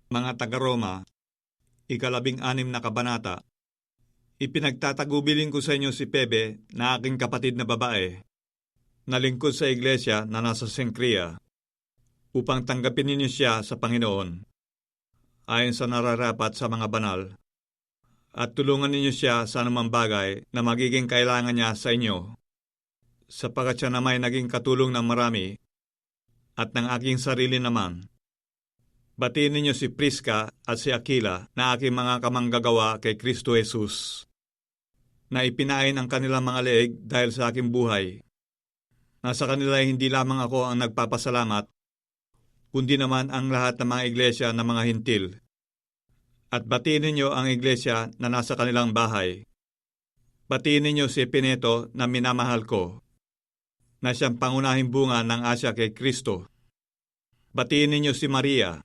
Mga taga-Roma, ika-16 na kabanata. Ipinagtatagubilin ko sa inyo si Pebe na aking kapatid na babae, na lingkod sa iglesia na nasa Sencria, upang tanggapin ninyo siya sa Panginoon, ayon sa nararapat sa mga banal, at tulungan ninyo siya sa anumang bagay na magiging kailangan niya sa inyo, sapagkat siya na may naging katulong ng marami, at ng aking sarili naman. Batiin ninyo si Prisca at si Aquila na aking mga kamanggagawa kay Kristo Jesus, na ipinain ang kanilang mga leeg dahil sa aking buhay. Nasa kanila hindi lamang ako ang nagpapasalamat, kundi naman ang lahat ng mga iglesia ng mga Hintil. At batiin ninyo ang iglesia na nasa kanilang bahay. Batiin ninyo si Epeneto na minamahal ko, na siyang pangunahing bunga ng Asya kay Kristo. Batiin ninyo si Maria,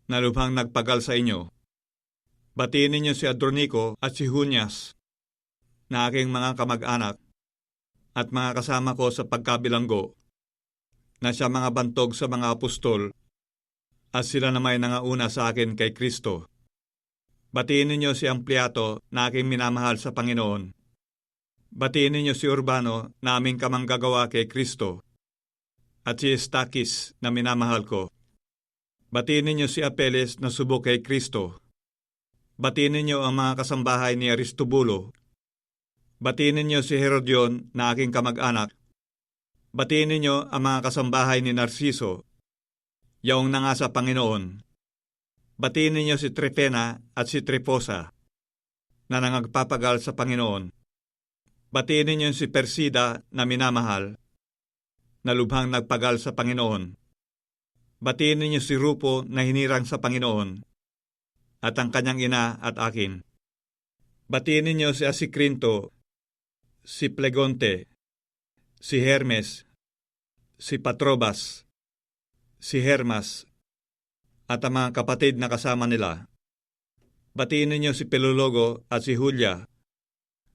na lubhang nagpagal sa inyo. Batiin ninyo si Andronico at si Junias, na aking mga kamag-anak, at mga kasama ko sa pagkabilanggo, na siya mga bantog sa mga apostol, at sila na may nangauna sa akin kay Kristo. Batiin ninyo si Ampliato na aking minamahal sa Panginoon. Batiin ninyo si Urbano na aming kamanggagawa kay Kristo, at si Estakis na minamahal ko. Batiin ninyo si Apeles na subok kay Kristo. Batiin ninyo ang mga kasambahay ni Aristobulo. Batiin ninyo si Herodion na aking kamag-anak. Batiin ninyo ang mga kasambahay ni Narciso, yaong nanga sa Panginoon. Batiin ninyo si Trifena at si Trifosa, na nangagpapagal sa Panginoon. Batiin ninyo si Persida na minamahal, na lubhang nagpagal sa Panginoon. Batiin ninyo si Rupo na hinirang sa Panginoon, at ang kanyang ina at akin. Batiin ninyo si Asikrinto, si Plegonte, si Hermes, si Patrobas, si Hermas, at ang mga kapatid na kasama nila. Batiin ninyo si Pilologo at si Julia,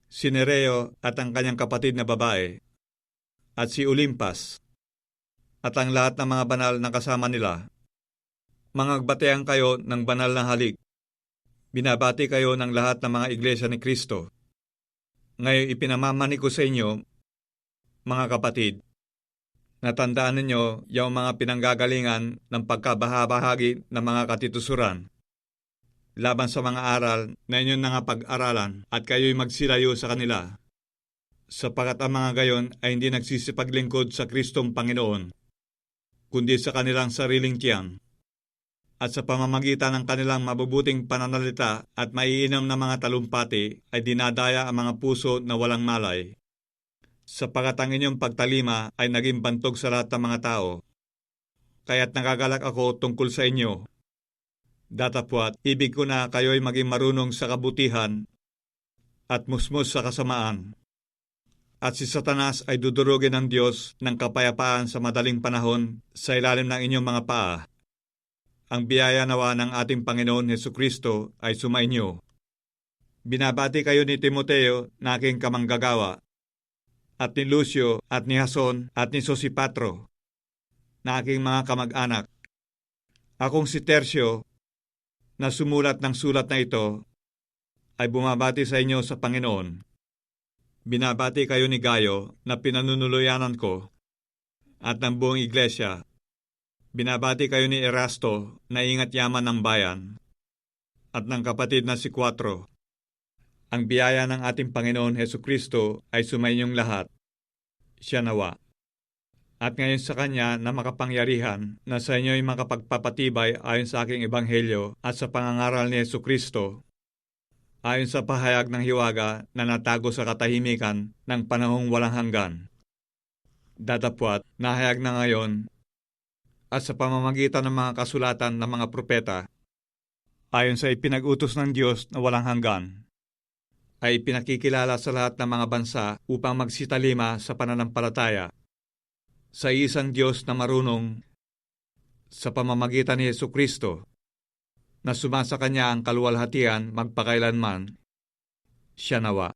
si Nereo at ang kanyang kapatid na babae, at si Olimpas, at ang lahat ng mga banal na kasama nila. Mangagbatean kayo ng banal na halik. Binabati kayo ng lahat ng mga iglesia ni Kristo. Ngayon ipinamamani ko sa inyo, mga kapatid, natandaan ninyo yung mga pinanggagalingan ng pagkabahabahagi ng mga katitusuran, laban sa mga aral na inyong pag-aralan at kayo'y magsilayo sa kanila, sapagat ang mga gayon ay hindi nagsisipaglingkod sa Kristong Panginoon, kundi sa kanilang sariling tiyan, at sa pamamagitan ng kanilang mabubuting pananalita at maiinom na mga talumpati ay dinadaya ang mga puso na walang malay, sapagat ang inyong pagtalima ay naging bantog sa lahat ng mga tao. Kaya't nagagalak ako tungkol sa inyo. Datapwat, ibig ko na kayo'y maging marunong sa kabutihan at musmus sa kasamaan. At si Satanas ay dudurugin ng Diyos ng kapayapaan sa madaling panahon sa ilalim ng inyong mga paa. Ang biyaya nawa ng ating Panginoon Hesukristo ay sumainyo. Binabati kayo ni Timoteo na aking kamanggagawa, at ni Lucio at ni Jason at ni Sosipatro na aking mga kamag-anak. Akong si Tercio, na sumulat ng sulat na ito, ay bumabati sa inyo sa Panginoon. Binabati kayo ni Gayo na pinanunuluyanan ko, at ng buong iglesia. Binabati kayo ni Erasto na ingat yaman ng bayan, at ng kapatid na si Cuatro. Ang biyaya ng ating Panginoon Hesukristo ay sumainyong lahat. Siya nawa. At ngayon sa Kanya na makapangyarihan na sa inyo'y makapagpapatibay ayon sa aking ebanghelyo at sa pangangaral ni Hesukristo, ayon sa pahayag ng hiwaga na natago sa katahimikan ng panahong walang hanggan. Datapwat, nahayag na ngayon, at sa pamamagitan ng mga kasulatan ng mga propeta, ayon sa ipinag-utos ng Diyos na walang hanggan, ay pinakikilala sa lahat ng mga bansa upang magsitalima sa pananampalataya sa isang Diyos na marunong sa pamamagitan ni Hesukristo, na sumasa Kanya ang kaluwalhatian magpakailanman. Siya nawa.